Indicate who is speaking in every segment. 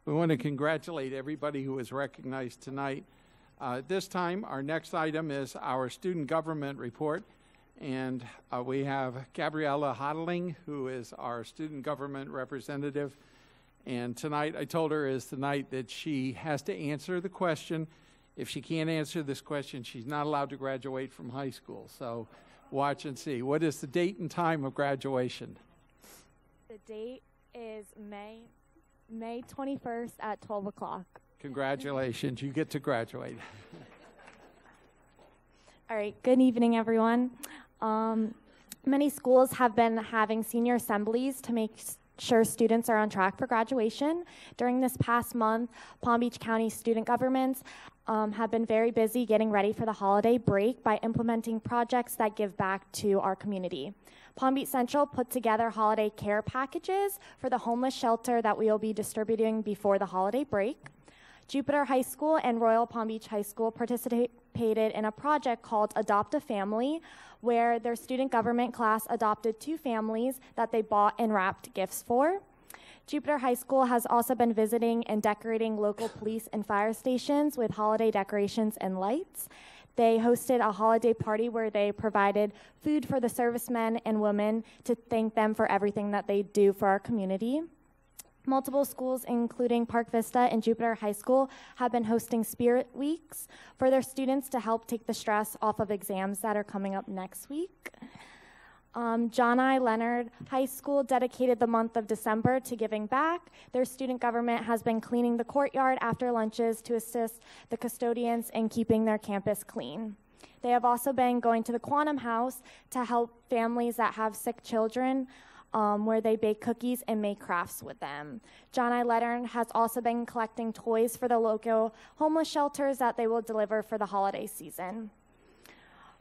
Speaker 1: We want to congratulate everybody who was recognized tonight. This time, our next item is our student government report. And we have Gabriella Hodling, who is our student government representative. And tonight, I told her is the night that she has to answer the question. If she can't answer this question, she's not allowed to graduate from high school. So watch and see. What is the date and time of graduation?
Speaker 2: The date is May 21st at 12 o'clock.
Speaker 1: Congratulations. You get to graduate.
Speaker 2: All right. Good evening, everyone. Many schools have been having senior assemblies to make sure students are on track for graduation. During this past month, Palm Beach County student governments have been very busy getting ready for the holiday break by implementing projects that give back to our community. Palm Beach Central put together holiday care packages for the homeless shelter that we will be distributing before the holiday break. Jupiter High School and Royal Palm Beach High School participated in a project called Adopt a Family, where their student government class adopted 2 families that they bought and wrapped gifts for. Jupiter High School has also been visiting and decorating local police and fire stations with holiday decorations and lights. They hosted a holiday party where they provided food for the servicemen and women to thank them for everything that they do for our community. Multiple schools, including Park Vista and Jupiter High School, have been hosting Spirit Weeks for their students to help take the stress off of exams that are coming up next week. John I. Leonard High School dedicated the month of December to giving back. Their student government has been cleaning the courtyard after lunches to assist the custodians in keeping their campus clean. They have also been going to the Quantum House to help families that have sick children, where they bake cookies and make crafts with them. John I. Leonard has also been collecting toys for the local homeless shelters that they will deliver for the holiday season.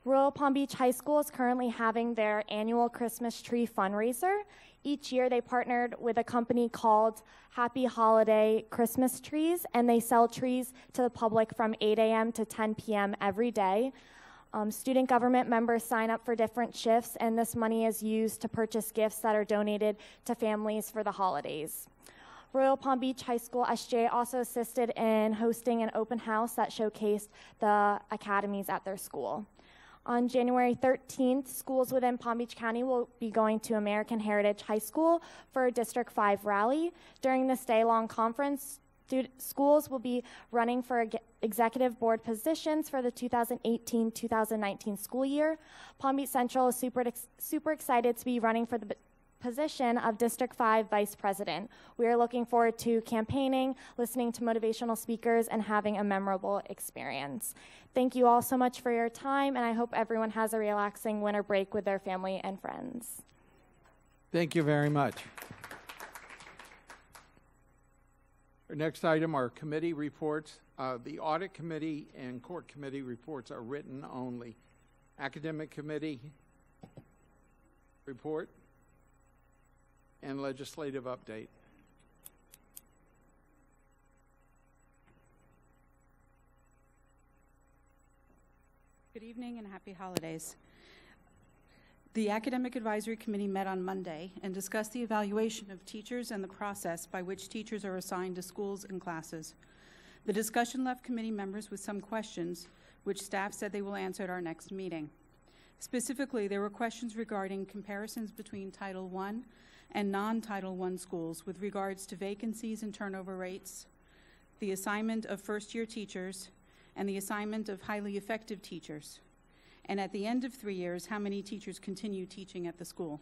Speaker 2: Royal Palm Beach High School is currently having their annual Christmas tree fundraiser. Each year they partnered with a company called Happy Holiday Christmas Trees, and they sell trees to the public from 8 a.m. to 10 p.m. every day. Student government members sign up for different shifts, and this money is used to purchase gifts that are donated to families for the holidays. Royal Palm Beach High School SJ also assisted in hosting an open house that showcased the academies at their school. On January 13th, schools within Palm Beach County will be going to American Heritage High School for a District 5 rally. During this day-long conference, schools will be running for executive board positions for the 2018-2019 school year. Palm Beach Central is super excited to be running for the position of District 5 Vice President. We are looking forward to campaigning, listening to motivational speakers, and having a memorable experience. Thank you all so much for your time, and I hope everyone has a relaxing winter break with their family and friends.
Speaker 1: Thank you very much. Our next item are committee reports. The audit committee and court committee reports are written only. Academic committee report and legislative update.
Speaker 3: Good evening and happy holidays. The Academic Advisory Committee met on Monday and discussed the evaluation of teachers and the process by which teachers are assigned to schools and classes. The discussion left committee members with some questions, which staff said they will answer at our next meeting. Specifically, there were questions regarding comparisons between Title I and non-Title I schools with regards to vacancies and turnover rates, the assignment of first-year teachers, and the assignment of highly effective teachers. And at the end of 3 years, how many teachers continue teaching at the school.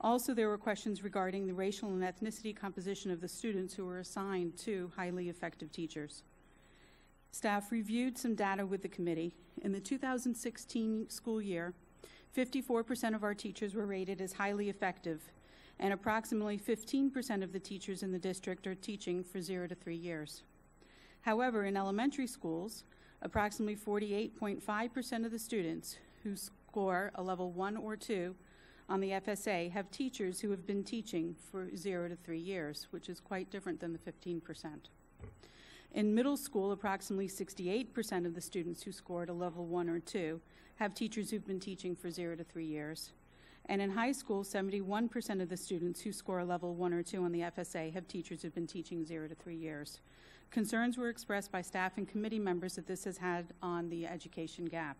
Speaker 3: Also, there were questions regarding the racial and ethnicity composition of the students who were assigned to highly effective teachers. Staff reviewed some data with the committee. In the 2016 school year, 54% of our teachers were rated as highly effective, and approximately 15% of the teachers in the district are teaching for 0 to 3 years. However, in elementary schools, approximately 48.5% of the students who score a level 1 or 2 on the FSA have teachers who have been teaching for 0 to 3 years, which is quite different than the 15%. In middle school, approximately 68% of the students who scored a level 1 or 2 have teachers who've been teaching for 0 to 3 years. And in high school, 71% of the students who score a level 1 or 2 on the FSA have teachers who've been teaching 0 to 3 years. Concerns were expressed by staff and committee members that this has had on the education gap.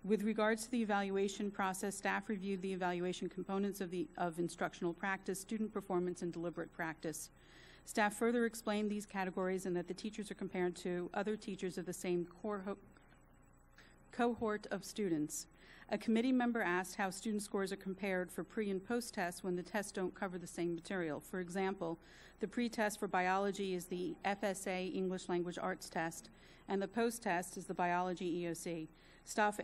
Speaker 3: With regards to the evaluation process, staff reviewed the evaluation components of instructional practice, student performance, and deliberate practice. Staff further explained these categories and that the teachers are compared to other teachers of the same cohort of students. A committee member asked how student scores are compared for pre- and post-tests when the tests don't cover the same material. For example, the pre-test for biology is the FSA English Language Arts test, and the post-test is the biology EOC. Staff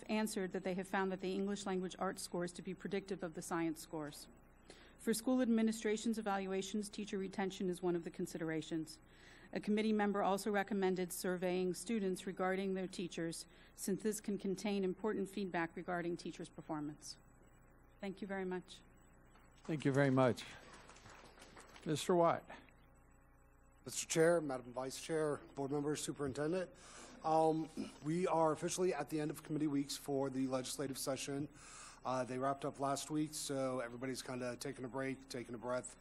Speaker 3: answered that they have found that the English Language Arts scores to be predictive of the science scores. For school administration's evaluations, teacher retention is one of the considerations. A committee member also recommended surveying students regarding their teachers, since this can contain important feedback regarding teachers' performance. Thank you very much.
Speaker 1: Thank you very much. Mr. Watt.
Speaker 4: Mr. Chair, Madam Vice Chair, board members, superintendent, we are officially at the end of committee weeks for the legislative session. They wrapped up last week, so everybody's kind of taking a break, taking a breath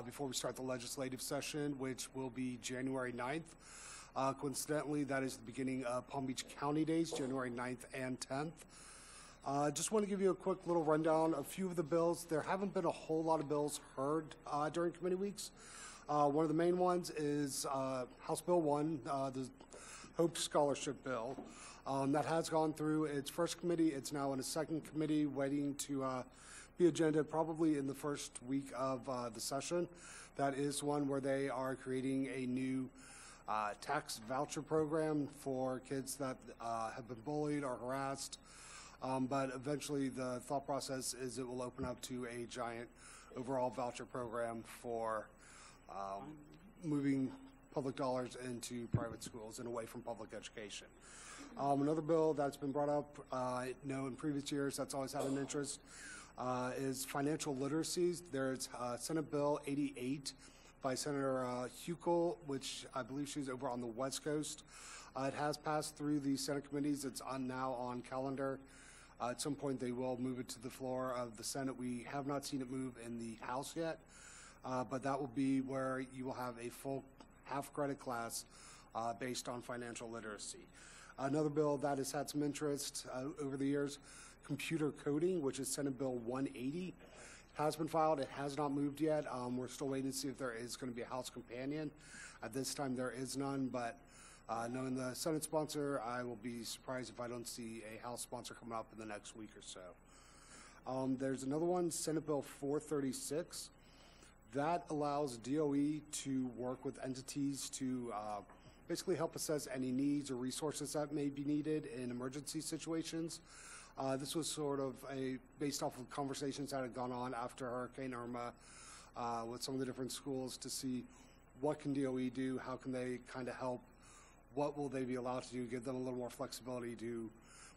Speaker 4: before we start the legislative session, which will be January 9th. Coincidentally, that is the beginning of Palm Beach County Days, January 9th and 10th. Just want to give you a quick little rundown. A few of the bills, there haven't been a whole lot of bills heard during committee weeks. One of the main ones is House Bill 1, the Hope Scholarship Bill. That has gone through its first committee. It's now in a second committee waiting to be agendaed probably in the first week of the session. That is one where they are creating a new tax voucher program for kids that have been bullied or harassed. But eventually the thought process is it will open up to a giant overall voucher program for moving public dollars into private schools and away from public education. Another bill that's been brought up, I know in previous years that's always had an interest, is financial literacies. There's Senate Bill 88 by Senator Huckel, which I believe she's over on the West Coast. It has passed through the Senate committees. It's now on calendar. At some point they will move it to the floor of the Senate. We have not seen it move in the House yet, but that will be where you will have a full half-credit class based on financial literacy. Another bill that has had some interest over the years, computer coding, which is Senate Bill 180, has been filed. It has not moved yet. We're still waiting to see if there is going to be a House companion. At this time, there is none, but knowing the Senate sponsor, I will be surprised if I don't see a House sponsor coming up in the next week or so. There's another one, Senate Bill 436. That allows DOE to work with entities to basically help assess any needs or resources that may be needed in emergency situations. This was sort of based off of conversations that had gone on after Hurricane Irma with some of the different schools to see what can DOE do, how can they kind of help, what will they be allowed to do, give them a little more flexibility to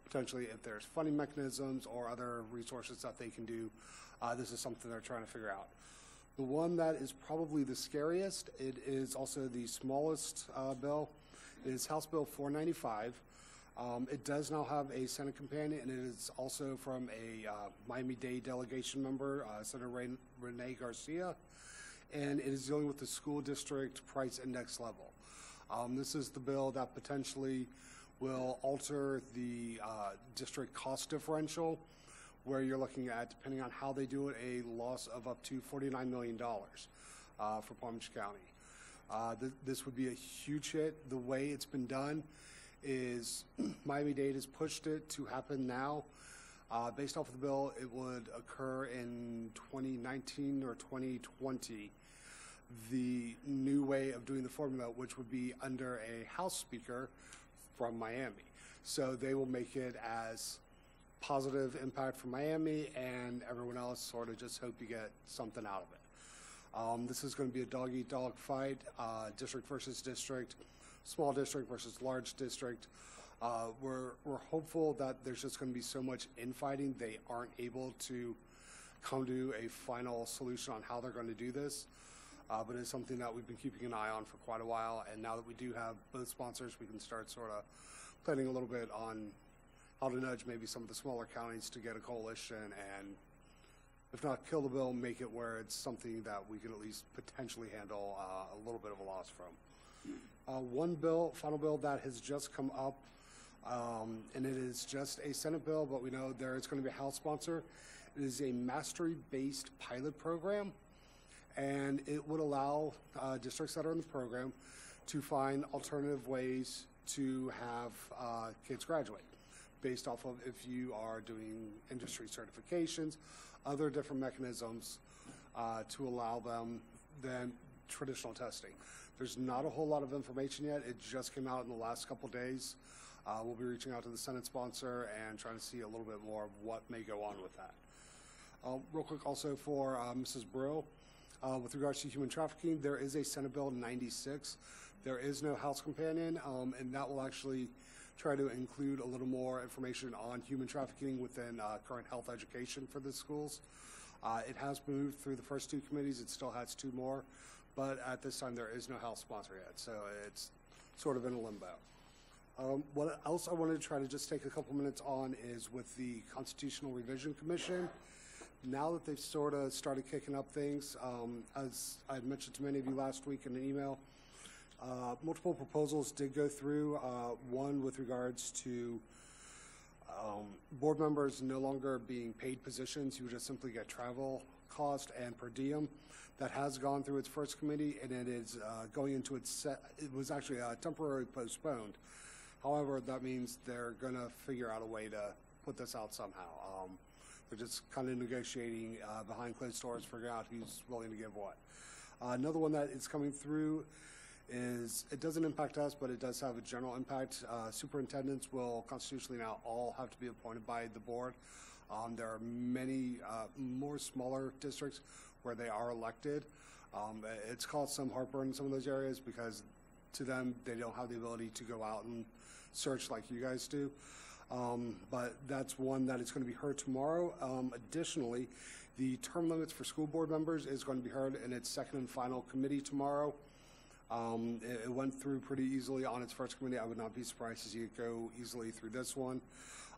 Speaker 4: potentially, if there's funding mechanisms or other resources that they can do, this is something they're trying to figure out. The one that is probably the scariest, it is also the smallest bill, is House Bill 495. It does now have a Senate companion, and it is also from a Miami-Dade delegation member, Senator Renee Garcia, and it is dealing with the school district price index level. This is the bill that potentially will alter the district cost differential, where you're looking at, depending on how they do it, a loss of up to $49 million for Palm Beach County. This would be a huge hit. The way it's been done is Miami-Dade has pushed it to happen now. Based off of the bill, it would occur in 2019 or 2020. The new way of doing the formula, which would be under a House Speaker from Miami. So they will make it as positive impact for Miami, and everyone else sort of just hope you get something out of it. This is going to be a dog-eat-dog fight, district versus district, small district versus large district. We're hopeful that there's just going to be so much infighting they aren't able to come to a final solution on how they're going to do this. But it's something that we've been keeping an eye on for quite a while, and now that we do have both sponsors, we can start sort of planning a little bit on how to nudge maybe some of the smaller counties to get a coalition and, if not kill the bill, make it where it's something that we can at least potentially handle a little bit of a loss from. One bill, final bill that has just come up, and it is just a Senate bill, but we know there is going to be a House sponsor. It is a mastery-based pilot program, and it would allow districts that are in the program to find alternative ways to have kids graduate, based off of if you are doing industry certifications, other different mechanisms to allow them than traditional testing. There's not a whole lot of information yet. It just came out in the last couple days. We'll be reaching out to the Senate sponsor and trying to see a little bit more of what may go on with that. Real quick also for Mrs. Brill, with regards to human trafficking, there is a Senate Bill 96. There is no House companion, and that will actually try to include a little more information on human trafficking within current health education for the schools. It has moved through the first two committees. It still has two more, but at this time there is no House sponsor yet, so it's sort of in a limbo. What else I wanted to try to just take a couple minutes on is with the Constitutional Revision Commission. Now that they've sort of started kicking up things, as I mentioned to many of you last week in an email, multiple proposals did go through, one with regards to board members no longer being paid positions. You would just simply get travel cost and per diem. That has gone through its first committee, and it is going into its it was actually temporarily postponed. However, that means they're going to figure out a way to put this out somehow. They're just kind of negotiating behind closed doors, figuring out who's willing to give what. Another one that is coming through is, it doesn't impact us, but it does have a general impact. Superintendents will constitutionally now all have to be appointed by the board. There are many more smaller districts where they are elected. It's caused some heartburn in some of those areas because to them, they don't have the ability to go out and search like you guys do. But that's one that is going to be heard tomorrow. Additionally, the term limits for school board members is going to be heard in its second and final committee tomorrow. It went through pretty easily on its first committee. I would not be surprised to see it go easily through this one.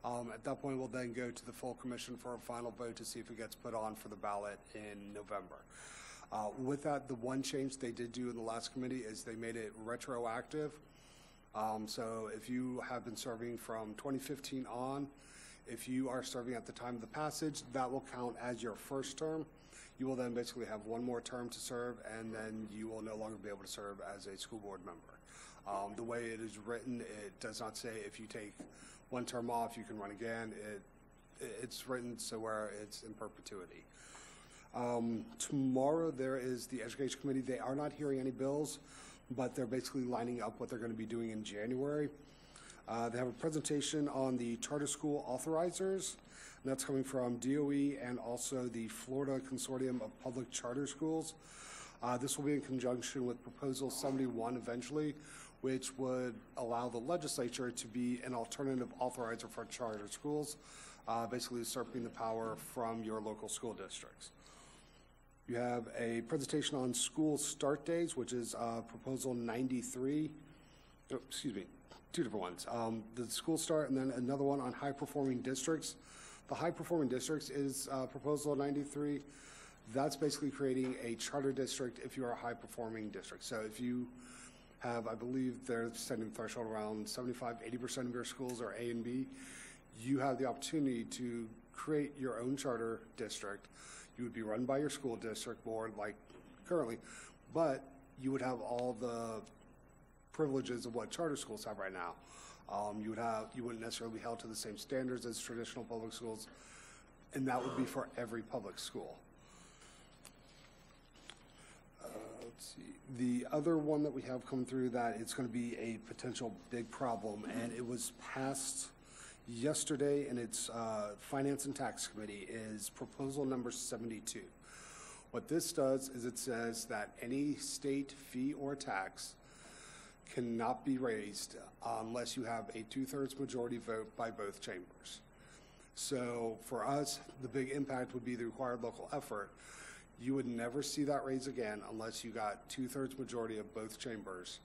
Speaker 4: At that point, we'll then go to the full commission for a final vote to see if it gets put on for the ballot in November. With that, the one change they did do in the last committee is they made it retroactive. So if you have been serving from 2015 on, if you are serving at the time of the passage, that will count as your first term. You will then basically have one more term to serve, and then you will no longer be able to serve as a school board member. The way it is written, it does not say if you take one term off, you can run again. It's written so where it's in perpetuity. Tomorrow there is the Education Committee. They are not hearing any bills, but they're basically lining up what they're going to be doing in January. They have a presentation on the charter school authorizers, and that's coming from DOE and also the Florida Consortium of Public Charter Schools. This will be in conjunction with Proposal 71 eventually, which would allow the legislature to be an alternative authorizer for charter schools, basically usurping the power from your local school districts. You have a presentation on school start days, which is Proposal 93. Oh, excuse me, two different ones. The school start and then another one on high-performing districts. The high-performing districts is Proposal 93. That's basically creating a charter district if you are a high-performing district. So if you have, I believe they're setting the threshold around 75–80% of your schools are A and B, you have the opportunity to create your own charter district. You would be run by your school district board like currently, but you would have all the privileges of what charter schools have right now. You wouldn't necessarily be held to the same standards as traditional public schools, and that would be for every public school. Let's see. The other one that we have come through that it's going to be a potential big problem, and it was passed yesterday in its Finance and Tax Committee, is Proposal number 72. What this does is it says that any state fee or tax cannot be raised unless you have a 2/3 majority vote by both chambers. So for us, the big impact would be the required local effort. You would never see that raise again unless you got 2/3 majority of both chambers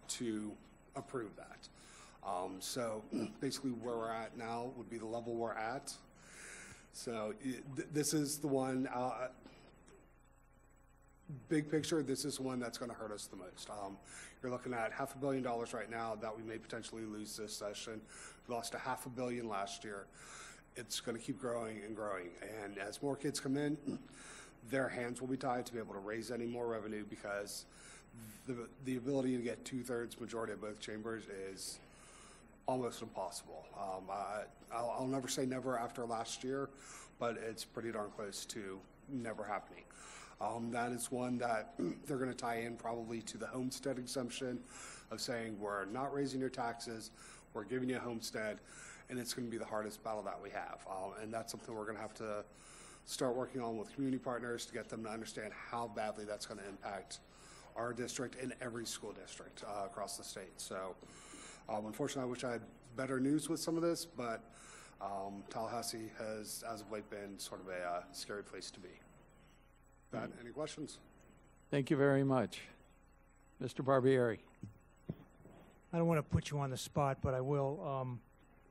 Speaker 4: to approve that. So basically where we're at now would be the level we're at. So this is the one, big picture, this is the one that's going to hurt us the most. You're looking at $500 million right now that we may potentially lose this session. We lost $500 million last year. It's going to keep growing and growing. And as more kids come in, their hands will be tied to be able to raise any more revenue, because the ability to get 2/3 majority of both chambers is almost impossible. I'll never say never after last year, but it's pretty darn close to never happening. That is one that they're going to tie in probably to the homestead exemption of saying we're not raising your taxes, we're giving you a homestead, and it's going to be the hardest battle that we have. And that's something we're going to have to start working on with community partners to get them to understand how badly that's going to impact our district and every school district across the state. So unfortunately, I wish I had better news with some of this, but Tallahassee has, as of late, been sort of a scary place to be. Any questions?
Speaker 1: Thank you very much. Mr. Barbieri.
Speaker 5: I don't want to put you on the spot, but I will.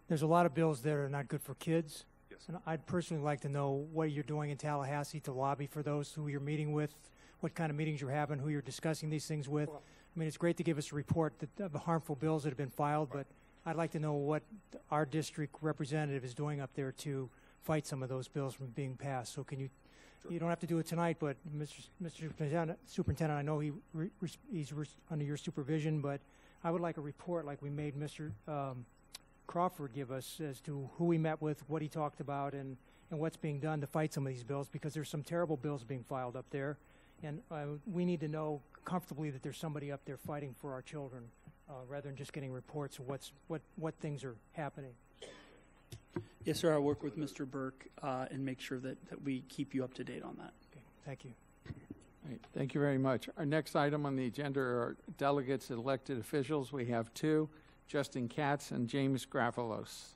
Speaker 5: There's a lot of bills that are not good for kids.
Speaker 4: Yes.
Speaker 5: And I'd personally like to know what you're doing in Tallahassee to lobby for those who you're meeting with, what kind of meetings you're having, who you're discussing these things with.
Speaker 4: Well,
Speaker 5: I mean, it's great to give us a report of the harmful bills that have been filed, but I'd like to know what our district representative is doing up there to fight some of those bills from being passed. So can you, you don't have to do it tonight, but Mr. Superintendent, I know he's under your supervision, but I would like a report like we made Mr. Crawford give us as to who we met with, what he talked about, and what's being done to fight some of these bills, because there's some terrible bills being filed up there, and we need to know comfortably that there's somebody up there fighting for our children, rather than just getting reports of what things are happening.
Speaker 6: Yes, sir. I'll work with Mr. Burke and make sure that we keep you up to date on that.
Speaker 5: Okay, thank you.
Speaker 1: All right, thank you very much. Our next item on the agenda are delegates and elected officials. We have two, Justin Katz and James Gravelos.